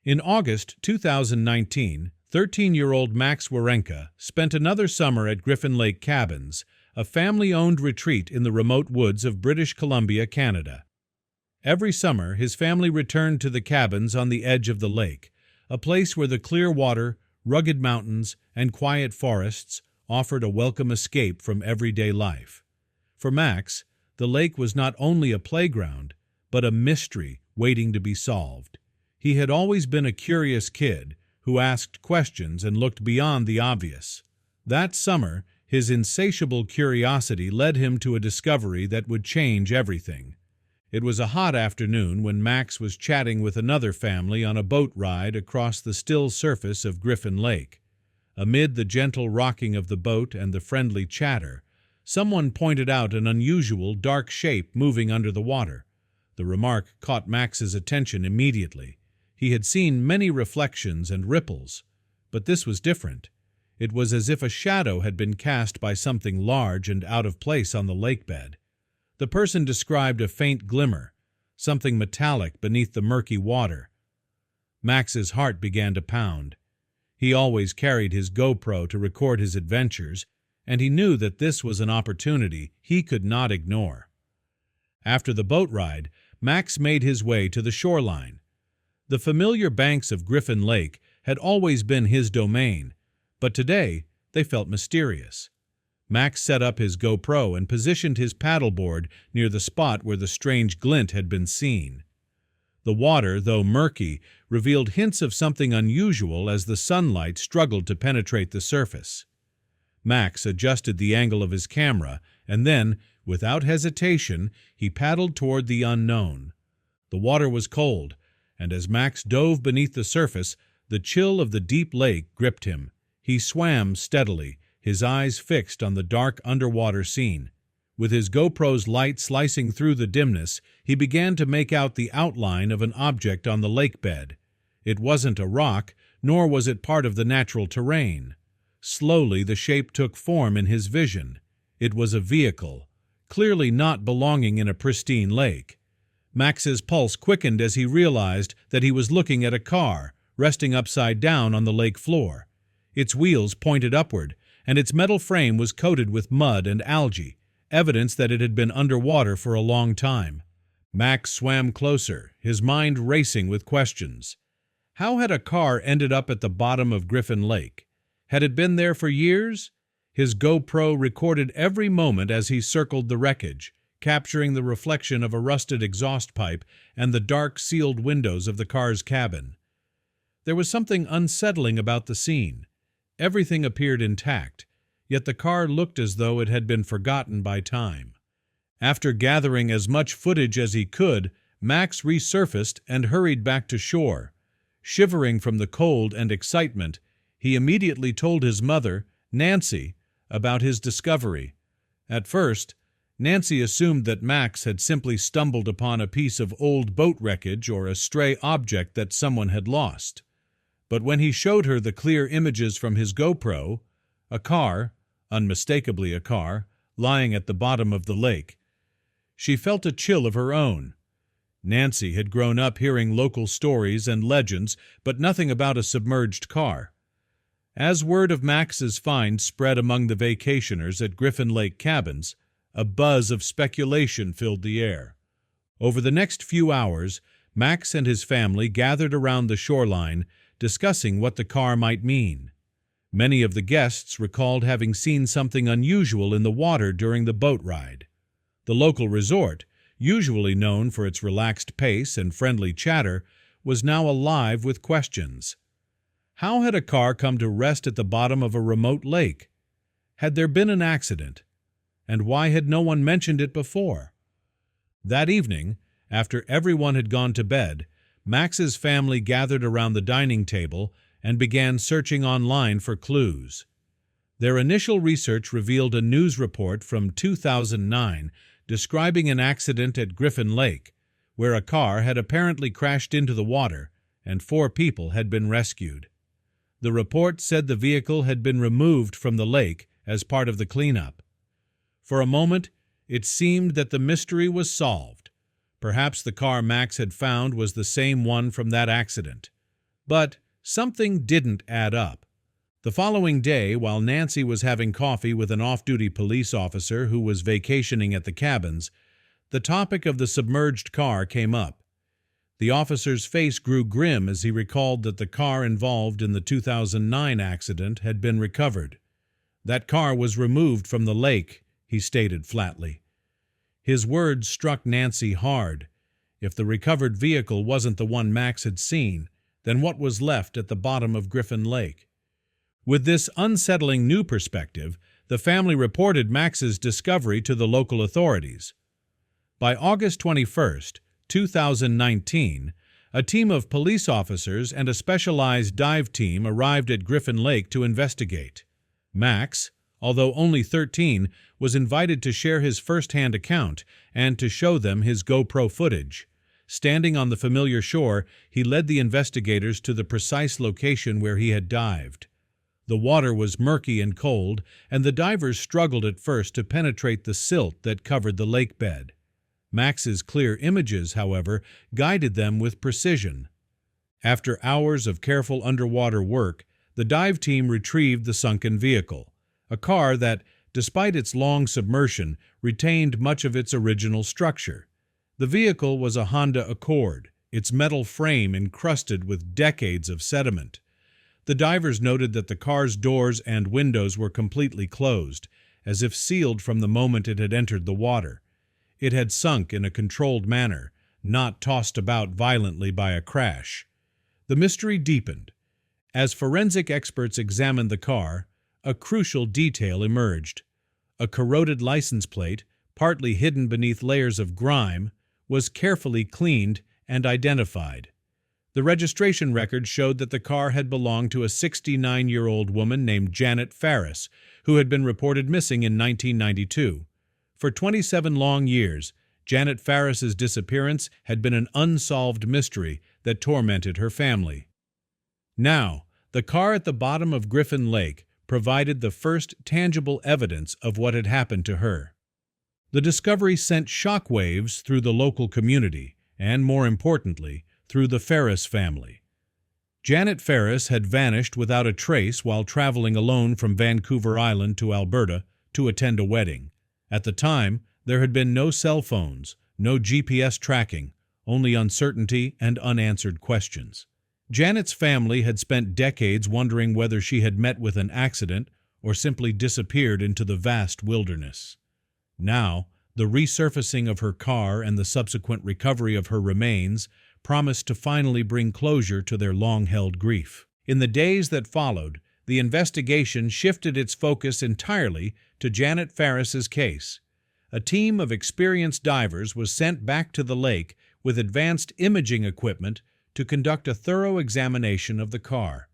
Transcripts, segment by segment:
In August 2019, 13-year-old Max Warenka spent another summer at Griffin Lake Cabins, a family-owned retreat in the remote woods of British Columbia, Canada. Every summer, his family returned to the cabins on the edge of the lake, a place where the clear water, rugged mountains, and quiet forests offered a welcome escape from everyday life. For Max, the lake was not only a playground, but a mystery waiting to be solved. He had always been a curious kid who asked questions and looked beyond the obvious. That summer, his insatiable curiosity led him to a discovery that would change everything. It was a hot afternoon when Max was chatting with another family on a boat ride across the still surface of Griffin Lake. Amid the gentle rocking of the boat and the friendly chatter, someone pointed out an unusual dark shape moving under the water. The remark caught Max's attention immediately. He had seen many reflections and ripples, but this was different. It was as if a shadow had been cast by something large and out of place on the lake bed. The person described a faint glimmer, something metallic beneath the murky water. Max's heart began to pound. He always carried his GoPro to record his adventures, and he knew that this was an opportunity he could not ignore. After the boat ride, Max made his way to the shoreline. The familiar banks of Griffin Lake had always been his domain, but today they felt mysterious. Max set up his GoPro and positioned his paddleboard near the spot where the strange glint had been seen. The water, though murky, revealed hints of something unusual as the sunlight struggled to penetrate the surface. Max adjusted the angle of his camera, and then, without hesitation, he paddled toward the unknown. The water was cold, and as Max dove beneath the surface, the chill of the deep lake gripped him. He swam steadily, his eyes fixed on the dark underwater scene. With his GoPro's light slicing through the dimness, he began to make out the outline of an object on the lake bed. It wasn't a rock, nor was it part of the natural terrain. Slowly the shape took form in his vision. It was a vehicle, clearly not belonging in a pristine lake. Max's pulse quickened as he realized that he was looking at a car, resting upside down on the lake floor. Its wheels pointed upward, and its metal frame was coated with mud and algae, evidence that it had been underwater for a long time. Max swam closer, his mind racing with questions. How had a car ended up at the bottom of Griffin Lake? Had it been there for years? His GoPro recorded every moment as he circled the wreckage, capturing the reflection of a rusted exhaust pipe and the dark, sealed windows of the car's cabin. There was something unsettling about the scene. Everything appeared intact, yet the car looked as though it had been forgotten by time. After gathering as much footage as he could, Max resurfaced and hurried back to shore. Shivering from the cold and excitement, he immediately told his mother, Nancy, about his discovery. At first, Nancy assumed that Max had simply stumbled upon a piece of old boat wreckage or a stray object that someone had lost. But when he showed her the clear images from his GoPro, a car, unmistakably a car, lying at the bottom of the lake, she felt a chill of her own. Nancy had grown up hearing local stories and legends, but nothing about a submerged car. As word of Max's find spread among the vacationers at Griffin Lake Cabins, a buzz of speculation filled the air. Over the next few hours, Max and his family gathered around the shoreline, discussing what the car might mean. Many of the guests recalled having seen something unusual in the water during the boat ride. The local resort, usually known for its relaxed pace and friendly chatter, was now alive with questions. How had a car come to rest at the bottom of a remote lake? Had there been an accident? And why had no one mentioned it before? That evening, after everyone had gone to bed, Max's family gathered around the dining table and began searching online for clues. Their initial research revealed a news report from 2009 describing an accident at Griffin Lake, where a car had apparently crashed into the water and 4 people had been rescued. The report said the vehicle had been removed from the lake as part of the cleanup. For a moment, it seemed that the mystery was solved. Perhaps the car Max had found was the same one from that accident. But something didn't add up. The following day, while Nancy was having coffee with an off-duty police officer who was vacationing at the cabins, the topic of the submerged car came up. The officer's face grew grim as he recalled that the car involved in the 2009 accident had been recovered. "That car was removed from the lake," he stated flatly. His words struck Nancy hard. If the recovered vehicle wasn't the one Max had seen, then what was left at the bottom of Griffin Lake? With this unsettling new perspective, the family reported Max's discovery to the local authorities. By August 21, 2019, a team of police officers and a specialized dive team arrived at Griffin Lake to investigate. Max, although only 13, was invited to share his first-hand account and to show them his GoPro footage. Standing on the familiar shore, he led the investigators to the precise location where he had dived. The water was murky and cold, and the divers struggled at first to penetrate the silt that covered the lake bed. Max's clear images, however, guided them with precision. After hours of careful underwater work, the dive team retrieved the sunken vehicle, a car that, despite its long submersion, retained much of its original structure. The vehicle was a Honda Accord, its metal frame encrusted with decades of sediment. The divers noted that the car's doors and windows were completely closed, as if sealed from the moment it had entered the water. It had sunk in a controlled manner, not tossed about violently by a crash. The mystery deepened. As forensic experts examined the car, a crucial detail emerged. A corroded license plate, partly hidden beneath layers of grime, was carefully cleaned and identified. The registration record showed that the car had belonged to a 69-year-old woman named Janet Ferris, who had been reported missing in 1992. For 27 long years, Janet Ferris's disappearance had been an unsolved mystery that tormented her family. Now, the car at the bottom of Griffin Lake provided the first tangible evidence of what had happened to her. The discovery sent shockwaves through the local community, and more importantly, through the Ferris family. Janet Ferris had vanished without a trace while traveling alone from Vancouver Island to Alberta to attend a wedding. At the time, there had been no cell phones, no GPS tracking, only uncertainty and unanswered questions. Janet's family had spent decades wondering whether she had met with an accident or simply disappeared into the vast wilderness. Now, the resurfacing of her car and the subsequent recovery of her remains promised to finally bring closure to their long-held grief. In the days that followed, the investigation shifted its focus entirely to Janet Ferris's case. A team of experienced divers was sent back to the lake with advanced imaging equipment to conduct a thorough examination of the car.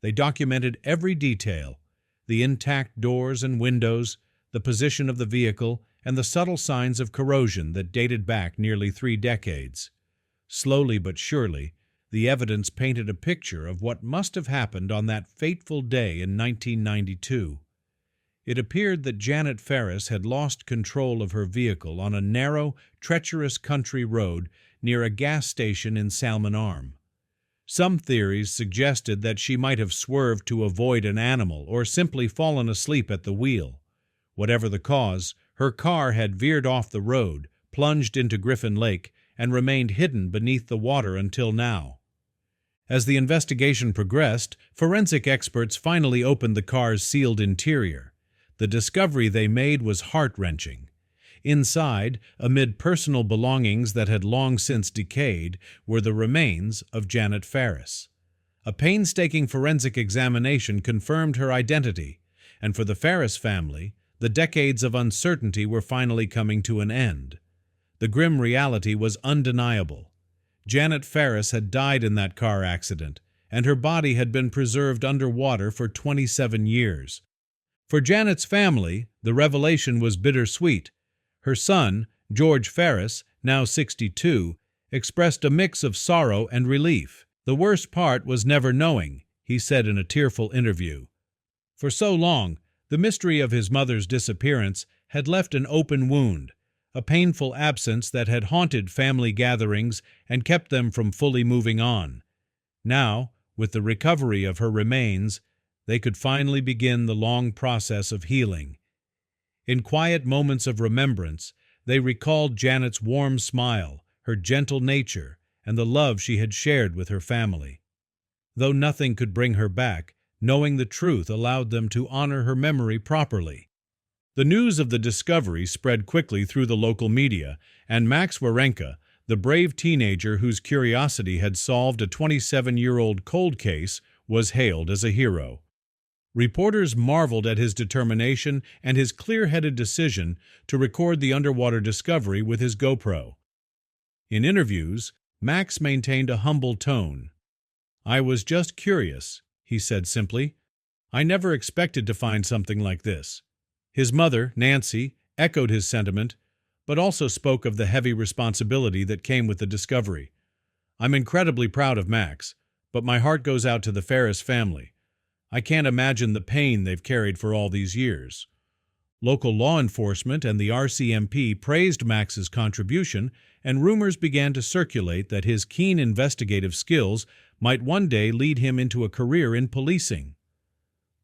They documented every detail: the intact doors and windows, the position of the vehicle, and the subtle signs of corrosion that dated back nearly 3 decades. Slowly but surely, the evidence painted a picture of what must have happened on that fateful day in 1992. It appeared that Janet Ferris had lost control of her vehicle on a narrow, treacherous country road near a gas station in Salmon Arm. Some theories suggested that she might have swerved to avoid an animal or simply fallen asleep at the wheel. Whatever the cause, her car had veered off the road, plunged into Griffin Lake, and remained hidden beneath the water until now. As the investigation progressed, forensic experts finally opened the car's sealed interior. The discovery they made was heart-wrenching. Inside, amid personal belongings that had long since decayed, were the remains of Janet Ferris. A painstaking forensic examination confirmed her identity, and for the Ferris family, the decades of uncertainty were finally coming to an end. The grim reality was undeniable. Janet Ferris had died in that car accident, and her body had been preserved underwater for 27 years. For Janet's family, the revelation was bittersweet. Her son, George Ferris, now 62, expressed a mix of sorrow and relief. "The worst part was never knowing," he said in a tearful interview. For so long, the mystery of his mother's disappearance had left an open wound, a painful absence that had haunted family gatherings and kept them from fully moving on. Now, With the recovery of her remains, they could finally begin the long process of healing. In quiet moments of remembrance, they recalled Janet's warm smile, her gentle nature, and the love she had shared with her family. Though nothing could bring her back, knowing the truth allowed them to honor her memory properly. The news of the discovery spread quickly through the local media, and Max Warenka, the brave teenager whose curiosity had solved a 27-year-old cold case, was hailed as a hero. Reporters marveled at his determination and his clear-headed decision to record the underwater discovery with his GoPro. In interviews, Max maintained a humble tone. "I was just curious," he said simply. "I never expected to find something like this." His mother, Nancy, echoed his sentiment, but also spoke of the heavy responsibility that came with the discovery. "I'm incredibly proud of Max, but my heart goes out to the Ferris family. I can't imagine the pain they've carried for all these years." Local law enforcement and the RCMP praised Max's contribution, and rumors began to circulate that his keen investigative skills might one day lead him into a career in policing.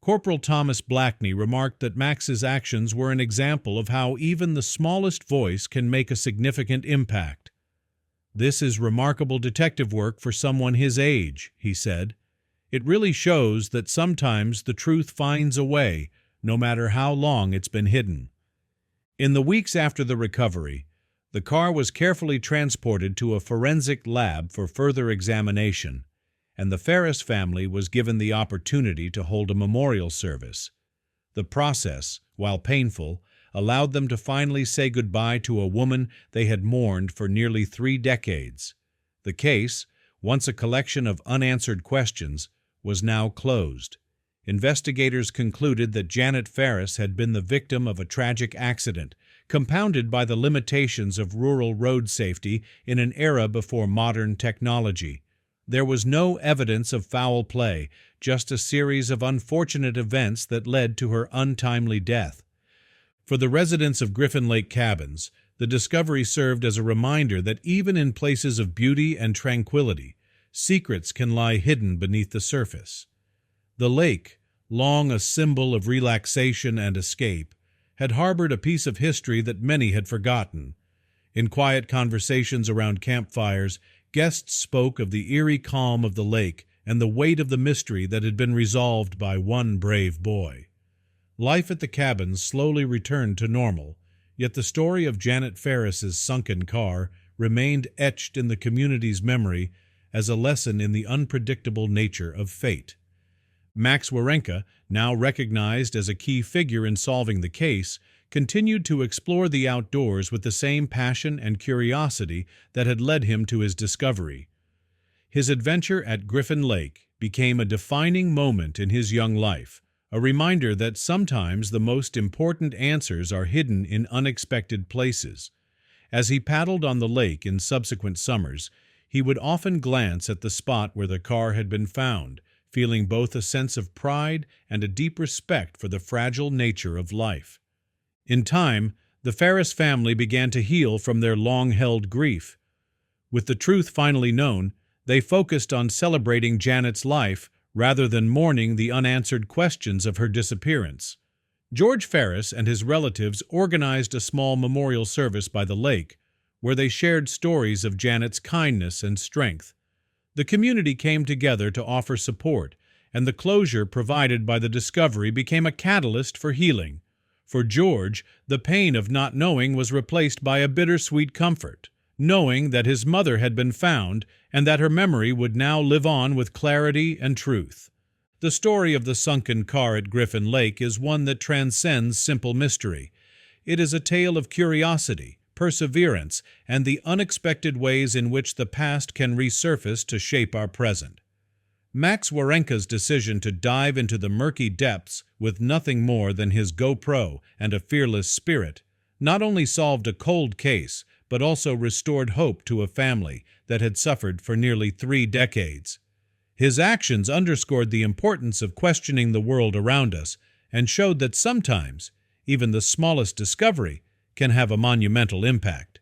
Corporal Thomas Blackney remarked that Max's actions were an example of how even the smallest voice can make a significant impact. "This is remarkable detective work for someone his age," he said. "It really shows that sometimes the truth finds a way, no matter how long it's been hidden." In the weeks after the recovery, the car was carefully transported to a forensic lab for further examination, and the Ferris family was given the opportunity to hold a memorial service. The process, while painful, allowed them to finally say goodbye to a woman they had mourned for nearly 3 decades. The case, once a collection of unanswered questions, was now closed. Investigators concluded that Janet Ferris had been the victim of a tragic accident, compounded by the limitations of rural road safety in an era before modern technology. There was no evidence of foul play, just a series of unfortunate events that led to her untimely death. For the residents of Griffin Lake Cabins, the discovery served as a reminder that even in places of beauty and tranquility, secrets can lie hidden beneath the surface. The lake, long a symbol of relaxation and escape, had harbored a piece of history that many had forgotten. In quiet conversations around campfires, guests spoke of the eerie calm of the lake and the weight of the mystery that had been resolved by one brave boy. Life at the cabins slowly returned to normal, yet the story of Janet Ferris's sunken car remained etched in the community's memory as a lesson in the unpredictable nature of fate. Max Warenka, now recognized as a key figure in solving the case, continued to explore the outdoors with the same passion and curiosity that had led him to his discovery. His adventure at Griffin Lake became a defining moment in his young life, a reminder that sometimes the most important answers are hidden in unexpected places. As he paddled on the lake in subsequent summers, he would often glance at the spot where the car had been found, feeling both a sense of pride and a deep respect for the fragile nature of life. In time, the Ferris family began to heal from their long-held grief. With the truth finally known, they focused on celebrating Janet's life rather than mourning the unanswered questions of her disappearance. George Ferris and his relatives organized a small memorial service by the lake, where they shared stories of Janet's kindness and strength. The community came together to offer support, and the closure provided by the discovery became a catalyst for healing. For George, the pain of not knowing was replaced by a bittersweet comfort, knowing that his mother had been found and that her memory would now live on with clarity and truth. The story of the sunken car at Griffin Lake is one that transcends simple mystery. It is a tale of curiosity, perseverance, and the unexpected ways in which the past can resurface to shape our present. Max Warenka's decision to dive into the murky depths with nothing more than his GoPro and a fearless spirit not only solved a cold case, but also restored hope to a family that had suffered for nearly 3 decades. His actions underscored the importance of questioning the world around us and showed that sometimes even the smallest discovery can have a monumental impact.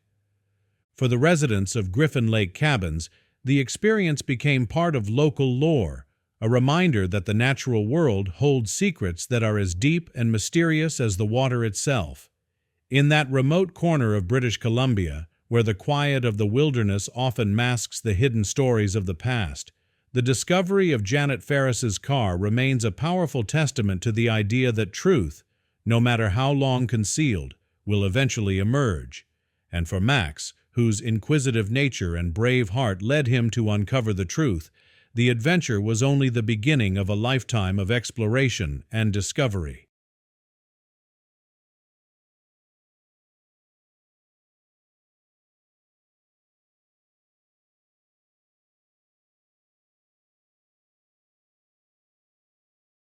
For the residents of Griffin Lake Cabins, the experience became part of local lore, a reminder that the natural world holds secrets that are as deep and mysterious as the water itself. In that remote corner of British Columbia, where the quiet of the wilderness often masks the hidden stories of the past, the discovery of Janet Ferris's car remains a powerful testament to the idea that truth, no matter how long concealed, will eventually emerge. And for Max, whose inquisitive nature and brave heart led him to uncover the truth, the adventure was only the beginning of a lifetime of exploration and discovery.